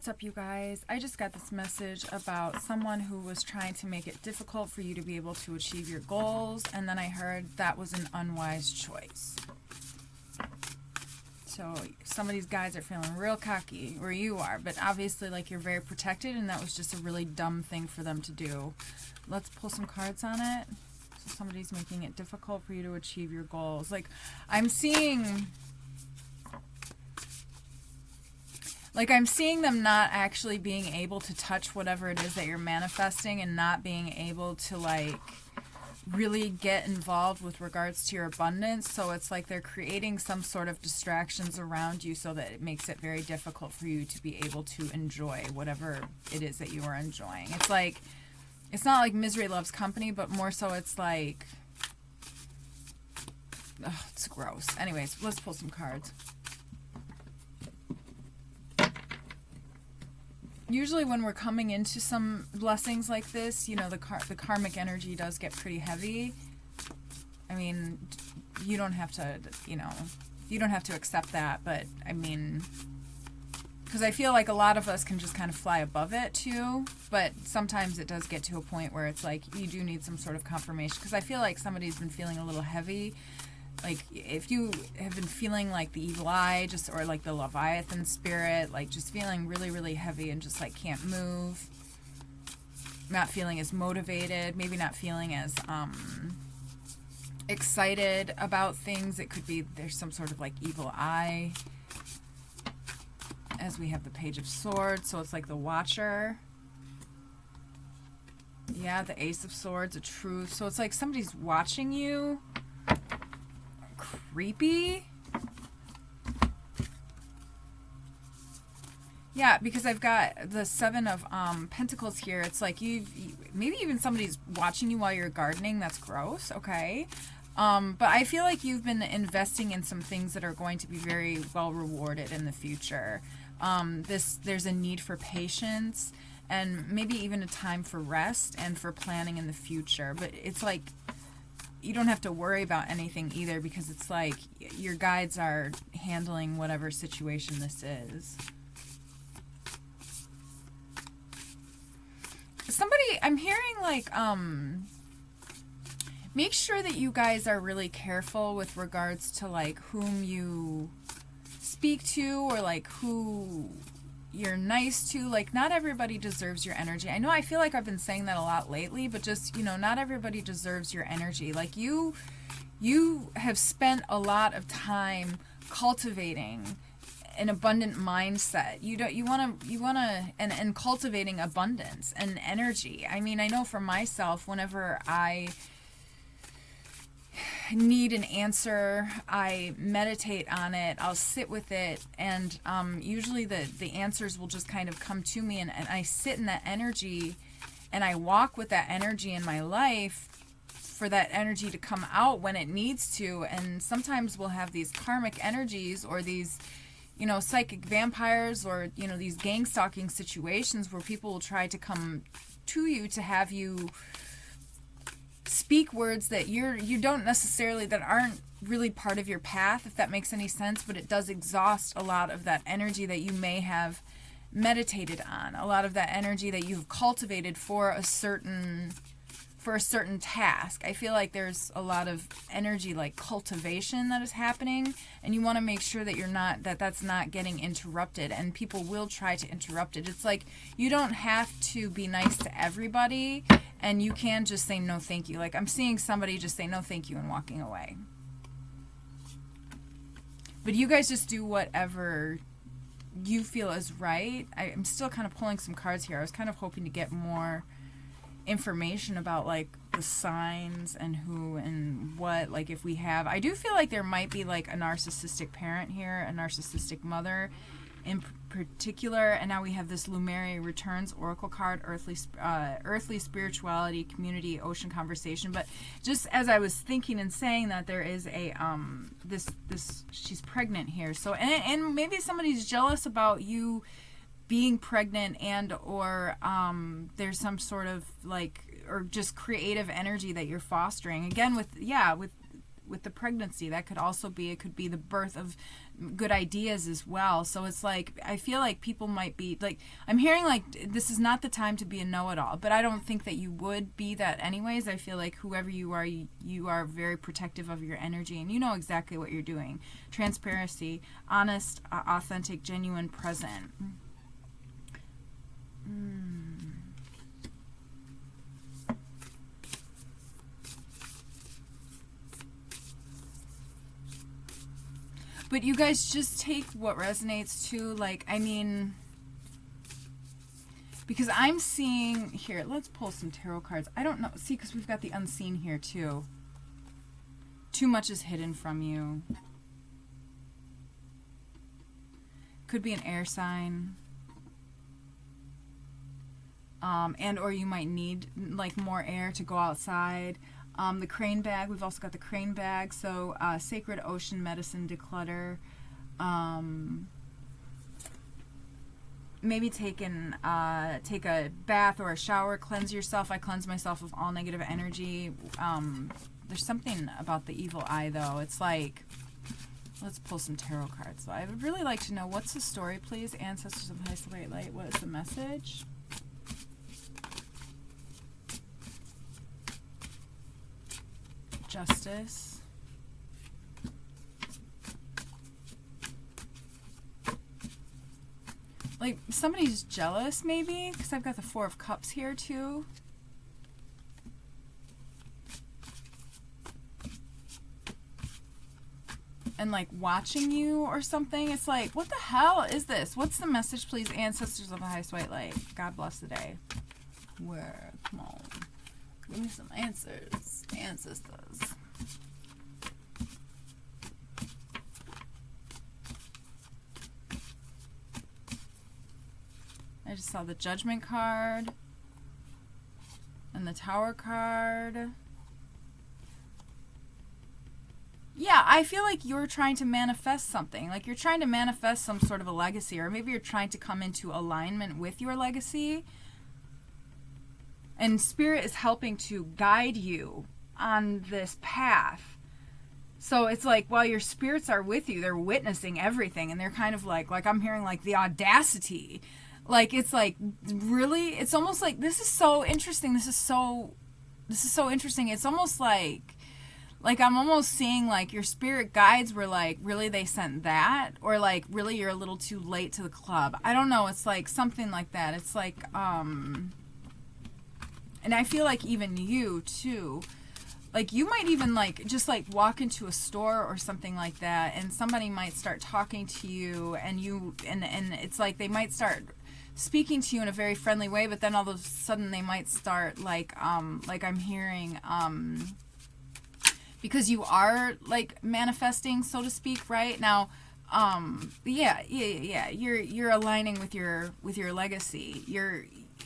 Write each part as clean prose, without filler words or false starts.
What's up, you guys? I just got this message about someone who was trying to make it difficult for you to be able to achieve your goals, and then I heard that was an unwise choice. So some of these guys are feeling real cocky, or you are, but obviously like you're very protected, and that was just a really dumb thing for them to do. Let's pull some cards on it. So somebody's making it difficult for you to achieve your goals. Like I'm seeing them not actually being able to touch whatever it is that you're manifesting, and not being able to like really get involved with regards to your abundance. So it's like they're creating some sort of distractions around you so that it makes it very difficult for you to be able to enjoy whatever it is that you are enjoying. It's like, it's not like misery loves company, but more so it's like, ugh, it's gross. Anyways, let's pull some cards. Usually when we're coming into some blessings like this, you know, the karmic energy does get pretty heavy. I mean, you don't have to, you know, you don't have to accept that, but I mean, because I feel like a lot of us can just kind of fly above it too, but sometimes it does get to a point where it's like you do need some sort of confirmation, because I feel like somebody's been feeling a little heavy. Like, if you have been feeling like the evil eye, just, or like the Leviathan spirit, like just feeling really, really heavy and just like can't move, not feeling as motivated, maybe not feeling as excited about things, it could be there's some sort of like evil eye. As we have the Page of Swords, so it's like the Watcher. Yeah, the Ace of Swords, a Truth. So it's like somebody's watching you. Creepy. Yeah, because I've got the Seven of Pentacles here. It's like maybe even somebody's watching you while you're gardening. That's gross. Okay. But I feel like you've been investing in some things that are going to be very well rewarded in the future. There's a need for patience, and maybe even a time for rest and for planning in the future. But it's like you don't have to worry about anything either, because it's like your guides are handling whatever situation this is. I'm hearing like, make sure that you guys are really careful with regards to like whom you speak to, or like who you're nice to. Like, not everybody deserves your energy. I know I feel like I've been saying that a lot lately, but just, you know, not everybody deserves your energy. Like, you have spent a lot of time cultivating an abundant mindset. You want to and cultivating abundance and energy. I mean, I know for myself, whenever I need an answer, I meditate on it, I'll sit with it, and usually the answers will just kind of come to me, and I sit in that energy, and I walk with that energy in my life for that energy to come out when it needs to. And sometimes we'll have these karmic energies, or these, you know, psychic vampires, or, you know, these gang stalking situations where people will try to come to you to have you speak words that you don't necessarily, that aren't really part of your path, if that makes any sense. But it does exhaust a lot of that energy that you may have meditated on, a lot of that energy that you've cultivated for a certain task. I feel like there's a lot of energy, like cultivation, that is happening, and you want to make sure that that's not getting interrupted, and people will try to interrupt it. It's like you don't have to be nice to everybody, and you can just say no thank you. Like, I'm seeing somebody just say no thank you and walking away. But you guys just do whatever you feel is right. I'm still kind of pulling some cards here. I was kind of hoping to get more information about like the signs and who and what, like if we have, I do feel like there might be like a narcissistic parent here, a narcissistic mother in particular. And now we have this Lumeri Returns Oracle card, earthly spirituality, community, ocean conversation. But just as I was thinking and saying that, there is a this she's pregnant here, so and maybe somebody's jealous about you being pregnant, and or there's some sort of like, or just creative energy that you're fostering, again with with the pregnancy. That could also be, it could be the birth of good ideas as well. So it's like, I feel like people might be like, I'm hearing like this is not the time to be a know-it-all, but I don't think that you would be that anyways. I feel like whoever you are very protective of your energy, and you know exactly what you're doing. Transparency, honest, authentic, genuine, present. But you guys just take what resonates too. Like, I mean, because I'm seeing here, let's pull some tarot cards. I don't know. See, because we've got the unseen here too. Too much is hidden from you. Could be an air sign. And or you might need like more air to go outside. The crane bag, we've also got the crane bag, so sacred ocean medicine, declutter. Maybe take a bath or a shower, cleanse yourself. I cleanse myself of all negative energy. There's something about the evil eye, though. It's like, let's pull some tarot cards. So I would really like to know, what's the story, please? Ancestors of the highest white light, what is the message? Justice. Like, somebody's jealous, maybe? Because I've got the Four of Cups here, too. And, like, watching you or something. It's like, what the hell is this? What's the message, please? Ancestors of the highest white light. God bless the day. Where? Come on. Give me some answers. Ancestors. I just saw the Judgment card. And the Tower card. Yeah, I feel like you're trying to manifest something. Like you're trying to manifest some sort of a legacy. Or maybe you're trying to come into alignment with your legacy. And Spirit is helping to guide you on this path. So it's like, while your spirits are with you, they're witnessing everything. And they're kind of like I'm hearing like the audacity. Like, it's like, really? It's almost like, this is so interesting. This is so interesting. It's almost like I'm almost seeing like your spirit guides were like, really, they sent that? Or like, really, you're a little too late to the club. I don't know. It's like something like that. It's like, and I feel like even you, too, like, you might even, like, just, like, walk into a store or something like that, and somebody might start talking to you, and it's like they might start speaking to you in a very friendly way, but then all of a sudden they might start, like I'm hearing, because you are, like, manifesting, so to speak, right? Now, yeah, you're aligning with your legacy.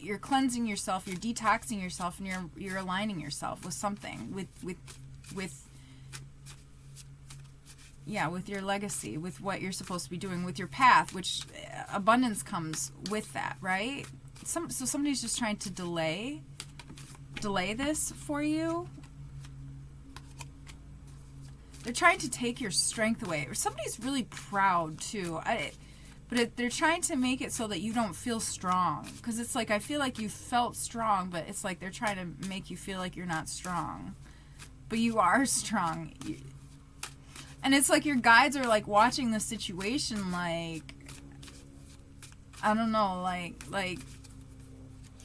You're cleansing yourself, you're detoxing yourself, and you're aligning yourself with something, with your legacy, with what you're supposed to be doing, with your path, which abundance comes with that, right? So somebody's just trying to delay this for you. They're trying to take your strength away, or somebody's really proud too. But they're trying to make it so that you don't feel strong. Because it's like, I feel like you felt strong, but it's like they're trying to make you feel like you're not strong. But you are strong. And it's like your guides are like watching the situation like, I don't know, like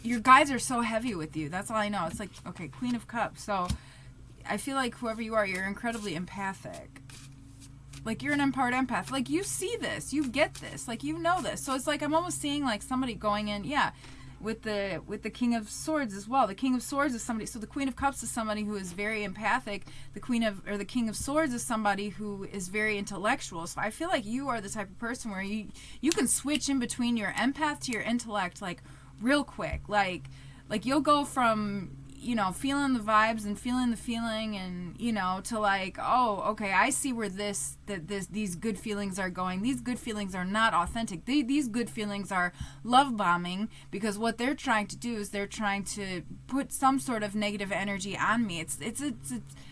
your guides are so heavy with you. That's all I know. It's like, okay, Queen of Cups. So I feel like whoever you are, you're incredibly empathic. Like, you're an empowered empath. Like, you see this. You get this. Like, you know this. So it's like I'm almost seeing, like, somebody going in, yeah, with the King of Swords as well. The King of Swords is somebody, so the Queen of Cups is somebody who is very empathic. The King of Swords is somebody who is very intellectual. So I feel like you are the type of person where you can switch in between your empath to your intellect, like, real quick. Like you'll go from, you know, feeling the vibes and feeling the feeling and, you know, to like, oh, okay, I see where these good feelings are going. These good feelings are not authentic. These good feelings are love bombing, because what they're trying to do is they're trying to put some sort of negative energy on me.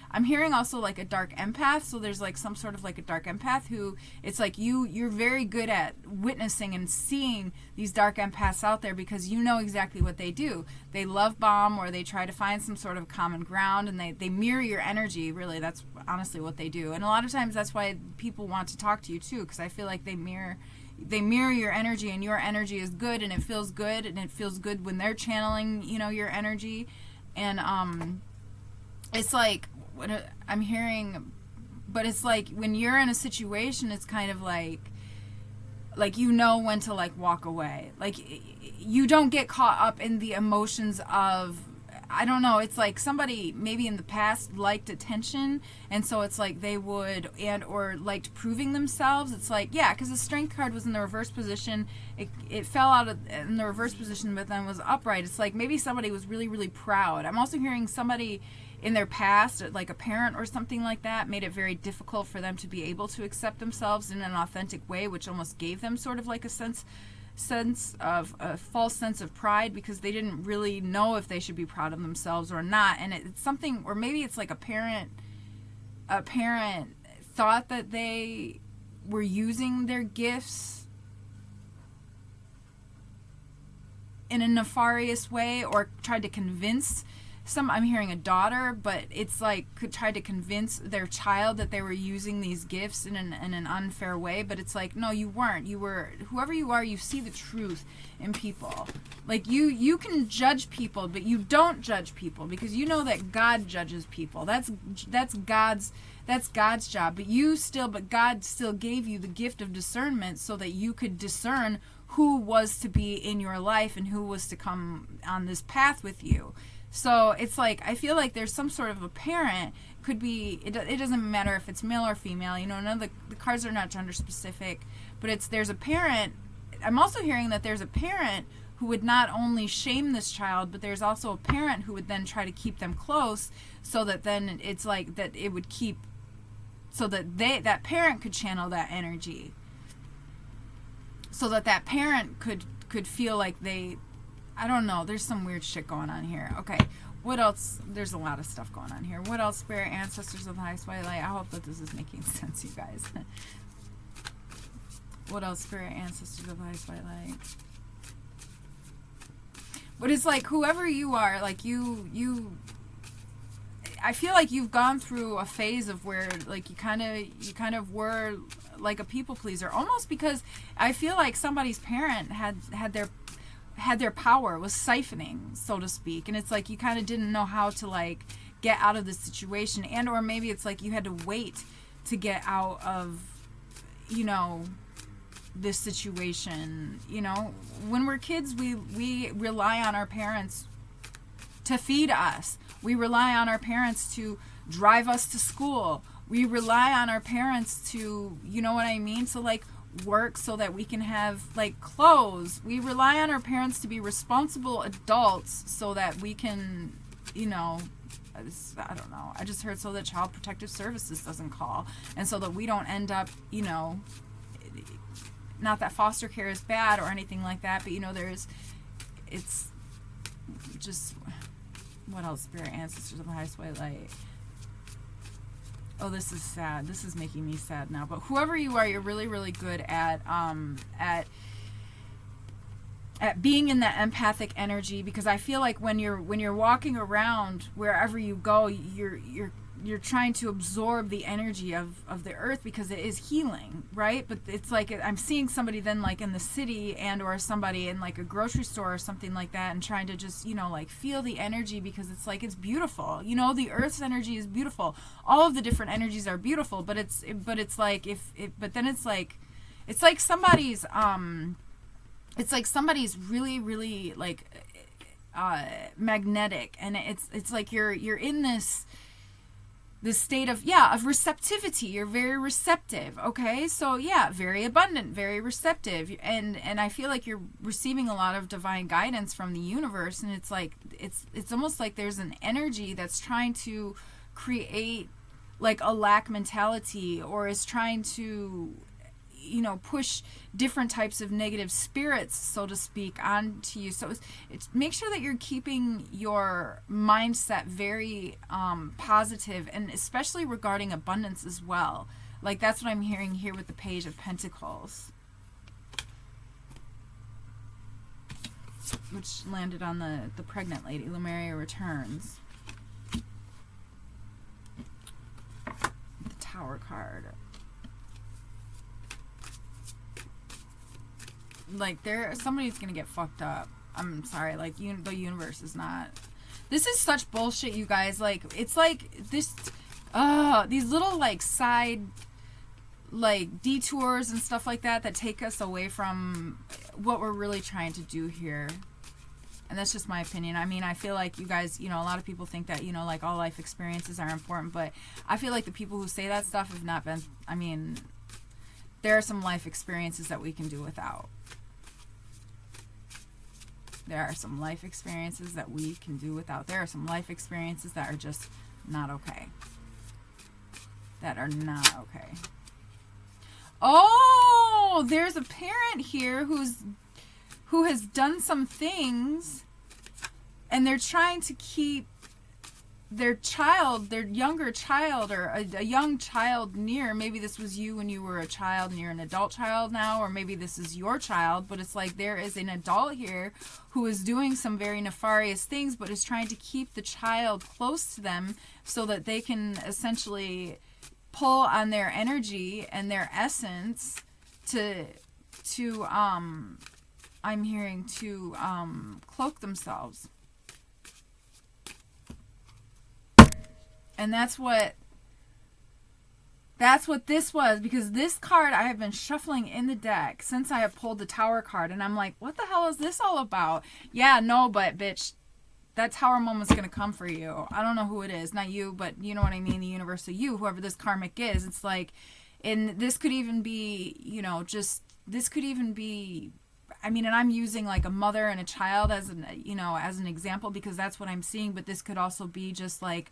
I'm hearing also like a dark empath. So there's like some sort of like a dark empath who, it's like you're very good at witnessing and seeing these dark empaths out there, because you know exactly what they do. They love bomb, or they try to find some sort of common ground, and they mirror your energy. Really, that's honestly what they do. And a lot of times that's why people want to talk to you too, because I feel like they mirror your energy, and your energy is good, and it feels good, and it feels good when they're channeling, you know, your energy. And it's like what I'm hearing, but it's like when you're in a situation, it's kind of like you know when to like walk away. Like you don't get caught up in the emotions of, I don't know, it's like somebody maybe in the past liked attention, and so it's like they would, and or liked proving themselves. It's like, yeah, because the strength card was in the reverse position. It fell out in the reverse position, but then was upright. It's like maybe somebody was really, really proud. I'm also hearing somebody in their past, like a parent or something like that, made it very difficult for them to be able to accept themselves in an authentic way, which almost gave them sort of like a sense of a false sense of pride, because they didn't really know if they should be proud of themselves or not. And it's something, or maybe it's like a parent thought that they were using their gifts in a nefarious way, or tried to convince I'm hearing a daughter, but it's like could try to convince their child that they were using these gifts in an unfair way. But it's like, no, you weren't. You were, whoever you are, you see the truth in people. Like you can judge people, but you don't judge people, because you know that God judges people. That's God's job. But God still gave you the gift of discernment so that you could discern who was to be in your life and who was to come on this path with you. So it's like, I feel like there's some sort of a parent, could be, it doesn't matter if it's male or female, you know, none of the cards are not gender specific, but there's a parent. I'm also hearing that there's a parent who would not only shame this child, but there's also a parent who would then try to keep them close, so that then it's like that it would keep, so that that parent could channel that energy, so that parent could feel like I don't know. There's some weird shit going on here. Okay. What else? There's a lot of stuff going on here. What else, Spirit Ancestors of the Highest White Light? I hope that this is making sense, you guys. What else, Spirit Ancestors of the Highest White Light? But it's like, whoever you are, like I feel like you've gone through a phase of where like you kind of were like a people pleaser, almost, because I feel like somebody's parent had their power, was siphoning, so to speak, and it's like you kind of didn't know how to like get out of the situation, and or maybe it's like you had to wait to get out of, you know, this situation. You know, when we're kids, we rely on our parents to feed us. We rely on our parents to drive us to school. We rely on our parents to, you know what I mean? So like work so that we can have like clothes. We rely on our parents to be responsible adults so that we can, you know, I don't know. I just heard so that Child Protective Services doesn't call, and so that we don't end up, you know, not that foster care is bad or anything like that, but you know, it's just, what else, Spirit Ancestors of the Highest White Light? Oh, this is sad. This is making me sad now. But whoever you are, you're really, really good at being in that empathic energy, because I feel like when you're walking around wherever you go, you're trying to absorb the energy of the earth, because it is healing, right? But it's like I'm seeing somebody then like in the city, and or somebody in like a grocery store or something like that, and trying to just, you know, like feel the energy, because it's like, it's beautiful. You know, the earth's energy is beautiful. All of the different energies are beautiful, but it's like it's like somebody's really, really like magnetic, and it's like you're in this state of receptivity. You're very receptive. Okay, so yeah, very abundant, very receptive, and I feel like you're receiving a lot of divine guidance from the universe, and it's like it's almost like there's an energy that's trying to create like a lack mentality, or is trying to, push different types of negative spirits, so to speak, onto you. So it's make sure that you're keeping your mindset very positive, and especially regarding abundance as well. Like, that's what I'm hearing here with the Page of Pentacles, which landed on the pregnant lady. Lemuria returns. The Tower card. Like, somebody's gonna get fucked up. I'm sorry. Like, the universe is not. This is such bullshit, you guys. Like, it's like this. These little like side, like, detours and stuff like that take us away from what we're really trying to do here. And that's just my opinion. I mean, I feel like you guys, a lot of people think that, like, all life experiences are important, but I feel like the people who say that stuff have not been, I mean, there are some life experiences that we can do without. There are some life experiences that we can do without. There are some life experiences that are just not okay. That are not okay. Oh, there's a parent here who has done some things, and they're trying to keep their younger child, or a young child near. Maybe this was you when you were a child and you're an adult child now, or maybe this is your child, but it's like there is an adult here who is doing some very nefarious things, but is trying to keep the child close to them so that they can essentially pull on their energy and their essence to I'm hearing to cloak themselves. And that's what this was, because this card I have been shuffling in the deck since I have pulled the Tower card, and I'm like, what the hell is this all about? Yeah, no, but bitch, that Tower moment's going to come for you. I don't know who it is, not you, but you know what I mean, the universal you, whoever this karmic is. It's like, and this could even be, this could even be, I mean, and I'm using like a mother and a child as an example, because that's what I'm seeing, but this could also be just like,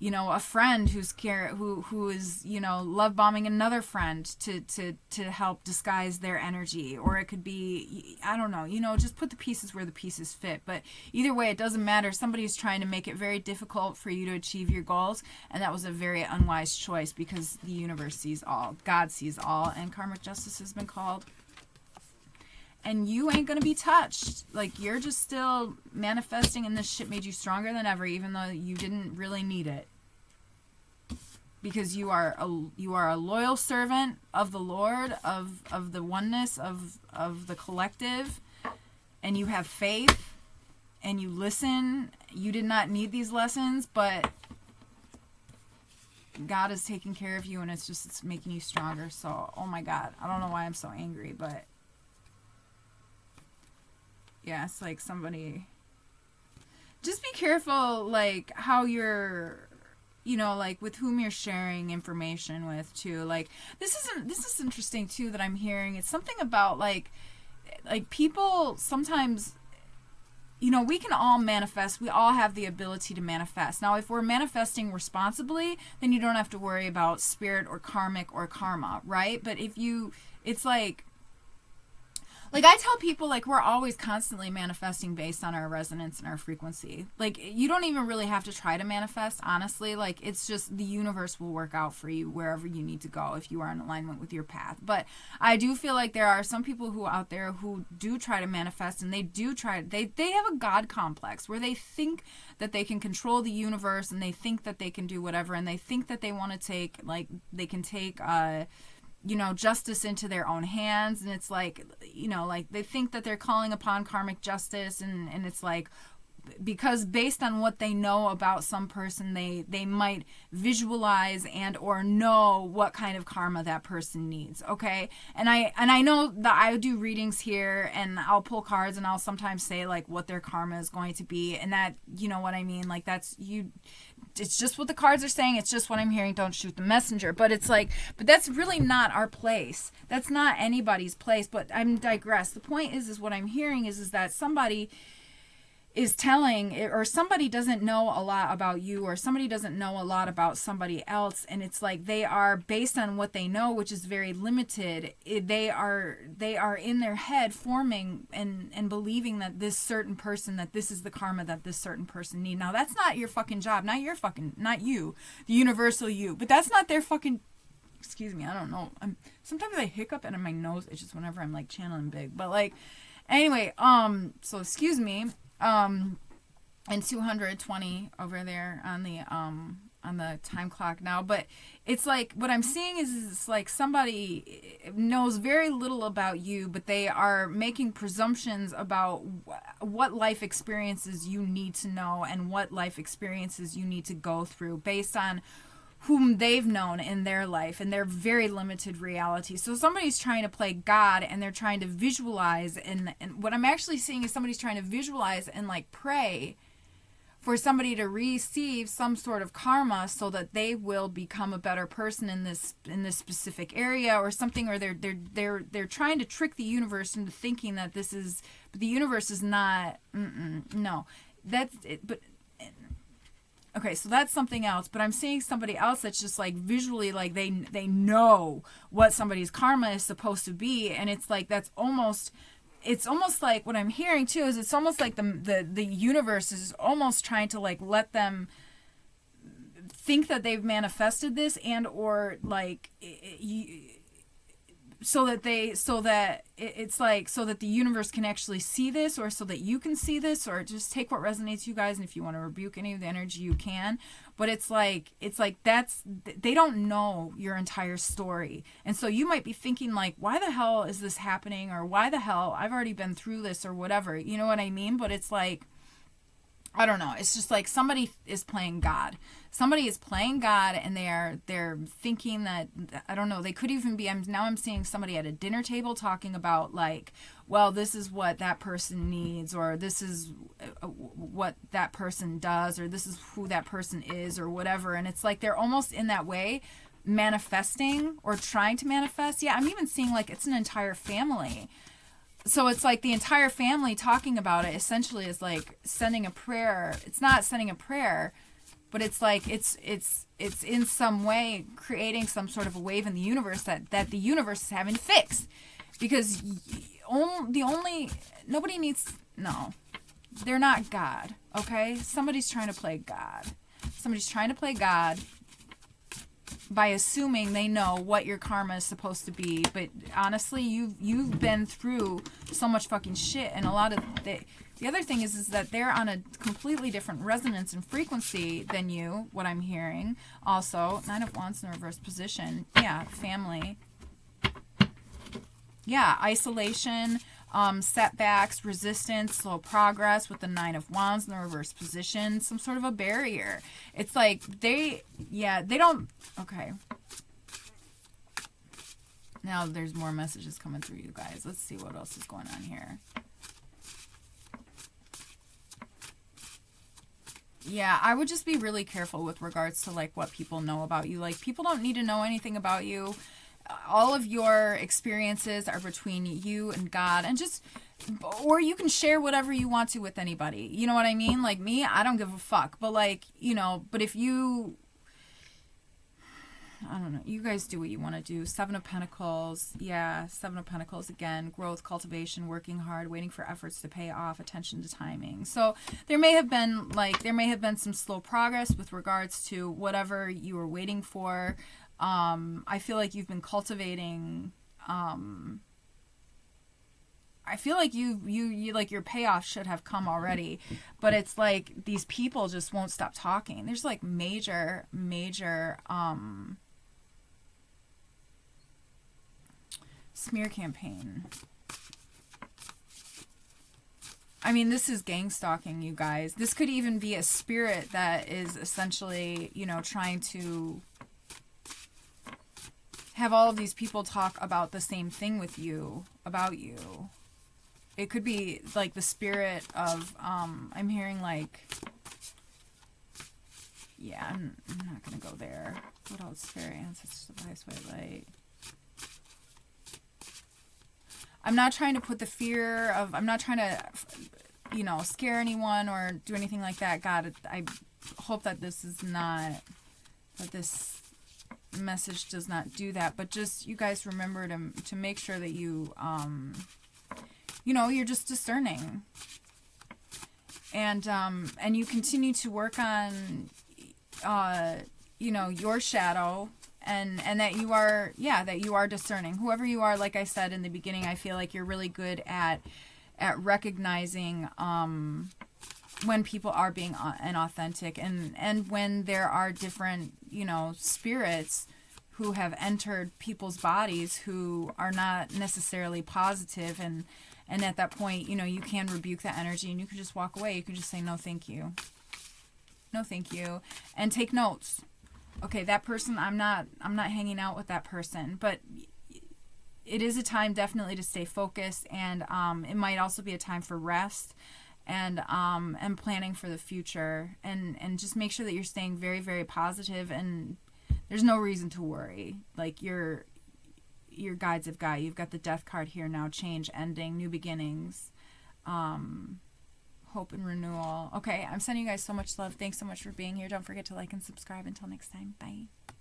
a friend who is, love bombing another friend to help disguise their energy. Or it could be, I don't know, just put the pieces where the pieces fit. But either way, it doesn't matter. Somebody's trying to make it very difficult for you to achieve your goals. And that was a very unwise choice, because the universe sees all, God sees all, and karmic justice has been called. And you ain't going to be touched. Like, you're just still manifesting, and this shit made you stronger than ever, even though you didn't really need it. Because you are a loyal servant of the Lord, of the oneness, of the collective, and you have faith, and you listen. You did not need these lessons, but God is taking care of you, and it's making you stronger. So, oh my God, I don't know why I'm so angry, but yeah, it's like somebody, just be careful, like, how you're, like, with whom you're sharing information with, too. Like, this is interesting, too, that I'm hearing. It's something about, like people sometimes, we can all manifest. We all have the ability to manifest. Now, if we're manifesting responsibly, then you don't have to worry about spirit or karmic or karma, right? But it's like I tell people, like, we're always constantly manifesting based on our resonance and our frequency. Like, you don't even really have to try to manifest, honestly. Like, it's just the universe will work out for you wherever you need to go if you are in alignment with your path. But I do feel like there are some people who out there who do try to manifest, and they have a God complex where they think that they can control the universe, and they think that they can do whatever, and they think that they want to take, like, they can take justice into their own hands. And it's like, like, they think that they're calling upon karmic justice, and it's like, because based on what they know about some person, they might visualize and or know what kind of karma that person needs. Okay. And I know that I do readings here, and I'll pull cards, and I'll sometimes say, like, what their karma is going to be, and that, you know what I mean? Like, it's just what the cards are saying. It's just what I'm hearing. Don't shoot the messenger. But it's like, but that's really not our place. That's not anybody's place. But I'm digress. The point is what I'm hearing is that somebody is telling, or somebody doesn't know a lot about you, or somebody doesn't know a lot about somebody else, and it's like they are, based on what they know, which is very limited, they are in their head forming and believing that this certain person, that this is the karma that this certain person need. Now that's not your fucking job, not you, the universal you, but that's not their fucking, excuse me, I don't know, sometimes I hiccup and my nose itches whenever I'm like channeling big, but like, anyway, so excuse me. And 220 over there on the time clock now, but it's like, what I'm seeing is it's like somebody knows very little about you, but they are making presumptions about what life experiences you need to know and what life experiences you need to go through based on whom they've known in their life and their very limited reality. So somebody's trying to play God, and they're trying to visualize, and what I'm actually seeing is somebody's trying to visualize and like pray for somebody to receive some sort of karma so that they will become a better person in this specific area or something, or they're trying to trick the universe into thinking that this is, but the universe is not, no, that's it, but okay, so that's something else, but I'm seeing somebody else that's just like visually, like they know what somebody's karma is supposed to be, and it's like it's almost like, what I'm hearing too is it's almost like the universe is almost trying to like let them think that they've manifested this, and or like so that the universe can actually see this, or so that you can see this, or just take what resonates, you guys, and if you want to rebuke any of the energy, you can. But it's like that's, they don't know your entire story, and so you might be thinking like, why the hell is this happening, or why the hell, I've already been through this, or whatever, you know what I mean? But it's like, I don't know. It's just like somebody is playing God. Somebody is playing God, and they're thinking that, I don't know, they could even be, I'm seeing somebody at a dinner table talking about like, well, this is what that person needs, or this is what that person does, or this is who that person is, or whatever. And it's like they're almost in that way manifesting or trying to manifest. Yeah, I'm even seeing like it's an entire family. So it's like the entire family talking about it essentially is like sending a prayer. It's not sending a prayer, but it's like it's in some way creating some sort of a wave in the universe that the universe is having to fix, because nobody needs, no, they're not God, okay? Somebody's trying to play God. Somebody's trying to play God by assuming they know what your karma is supposed to be, but honestly, you've been through so much fucking shit, and a lot of the other thing is that they're on a completely different resonance and frequency than you, what I'm hearing. Also, 9 of Wands in the reverse position. Yeah, family. Yeah, isolation, setbacks, resistance, slow progress with the 9 of Wands in the reverse position, some sort of a barrier. It's like they don't, okay. Now there's more messages coming through, you guys. Let's see what else is going on here. Yeah, I would just be really careful with regards to like what people know about you. Like, people don't need to know anything about you. All of your experiences are between you and God, and just, or you can share whatever you want to with anybody. You know what I mean? Like me, I don't give a fuck. But like, you know, but if you, I don't know, you guys do what you want to do. 7 of Pentacles. Yeah, 7 of Pentacles again. Growth, cultivation, working hard, waiting for efforts to pay off, attention to timing. So there may have been some slow progress with regards to whatever you were waiting for. I feel like you've been cultivating, I feel like you like your payoff should have come already, but it's like these people just won't stop talking. There's like major smear campaign. I mean, this is gang stalking, you guys. This could even be a spirit that is essentially, you know, trying to have all of these people talk about the same thing with you, about you. It could be like the spirit of, I'm hearing like, yeah, I'm not going to go there. What else? Fairy ancestors, advice, white light. I'm not trying to put the fear of, I'm not trying to you know, scare anyone or do anything like that. God, I hope that this is not, that this message does not do that, but just you guys remember to make sure that you, you know, you're just discerning. And you continue to work on, you know, your shadow, and that you are, that you are discerning. Whoever you are, like I said in the beginning, I feel like you're really good at recognizing when people are being inauthentic, and when there are different, you know, spirits who have entered people's bodies who are not necessarily positive, and at that point, you know, you can rebuke that energy and you can just walk away. You can just say, no, thank you. No, thank you. And take notes. Okay, that person, I'm not hanging out with that person, but it is a time definitely to stay focused, and it might also be a time for rest and planning for the future, and just make sure that you're staying very, very positive, and there's no reason to worry. Like, your guides have got you. You've got the death card here now, change, ending, new beginnings, hope and renewal. Okay, I'm sending you guys so much love. Thanks so much for being here. Don't forget to like and subscribe. Until next time, bye.